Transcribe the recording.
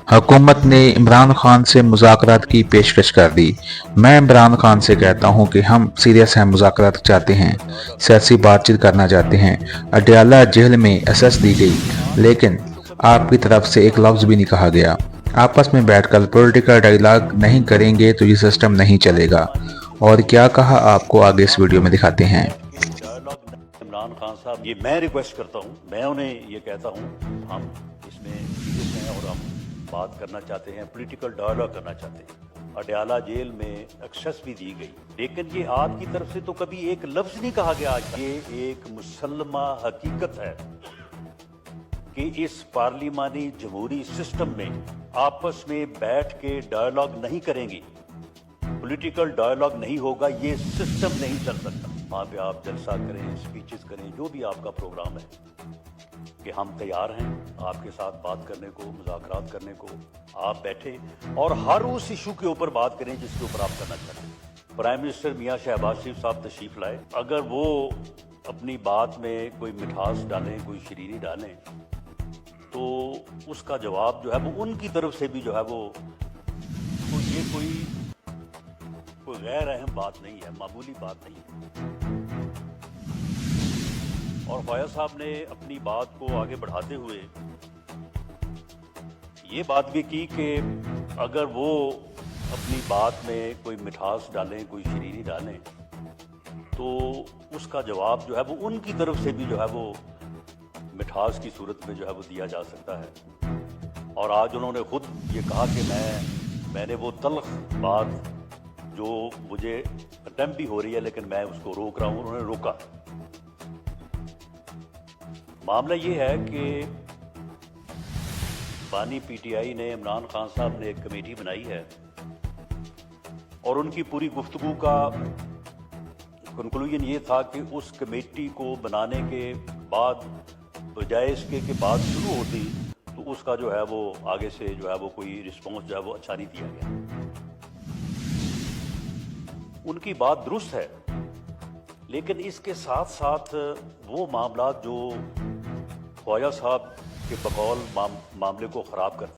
हुकूमत ने इमरान खान से मुज़ाकरात की पेशकश कर दी। मैं इमरान खान से कहता हूं कि हम सीरियस हैं, मुज़ाकरात चाहते हैं, सियासी बातचीत करना चाहते हैं। अडयाला जेल में एसएस दी गई, लेकिन आपकी तरफ से एक लफ्ज़ भी नहीं कहा गया। आपस में बैठकर पॉलिटिकल डायलॉग नहीं करेंगे तो ये सिस्टम नहीं चलेगा। और क्या कहा आपको आगे इस वीडियो में दिखाते हैं। इमरान खान साहब, ये मैं रिक्वेस्ट करता हूँ, मैं उन्हें ये कहता हूँ, हम इसमें सीरियस हैं और हम बात करना चाहते हैं, पॉलिटिकल डायलॉग करना चाहते हैं। अडयाला जेल में एक्सेस भी दी गई, लेकिन ये आपकी तरफ से तो कभी एक लफ्ज नहीं कहा गया। ये एक मुसल्लमा हकीकत है कि इस पार्लिमानी जमहूरी सिस्टम में आपस में बैठ के डायलॉग नहीं करेंगे, पॉलिटिकल डायलॉग नहीं होगा, ये सिस्टम नहीं चल सकता। वहाँ पे आप जलसा करें, स्पीचेस करें, जो भी आपका प्रोग्राम है, कि हम तैयार हैं आपके साथ बात करने को, मुज़ाकरात करने को। आप बैठे और हर उस इशू के ऊपर बात करें जिसके ऊपर आप करना चाहते हैं। प्राइम मिनिस्टर मियां शहबाज शरीफ साहब तशरीफ लाए, अगर वो अपनी बात में कोई मिठास डालें, कोई शरीरी डालें, तो उसका जवाब जो है वो उनकी तरफ से भी जो है वो, तो ये कोई गैर अहम बात नहीं है, मामूली बात नहीं है। और ख्वाजा साहब ने अपनी बात को आगे बढ़ाते हुए ये बात भी की कि अगर वो अपनी बात में कोई मिठास डालें, कोई शरीरी डालें, तो उसका जवाब जो है वो उनकी तरफ से भी जो है वो मिठास की सूरत में जो है वो दिया जा सकता है। और आज उन्होंने खुद ये कहा कि मैंने वो तल्ख बात जो मुझे अटेम्प्ट भी हो रही है लेकिन मैं उसको रोक रहा हूं, उन्होंने रोका। मामला ये है कि बानी पीटीआई ने, इमरान खान साहब ने एक कमेटी बनाई है और उनकी पूरी गुफ्तगू का कंक्लूजन ये था कि उस कमेटी को बनाने के बाद, बजाय इसके के बाद शुरू होती, तो उसका जो है वो आगे से जो है वो कोई रिस्पॉन्स जो है वो अच्छा नहीं दिया गया। उनकी बात दुरुस्त है, लेकिन इसके साथ साथ वो मामला जो ख्वाजा साहब के बकौल मामले को ख़राब करते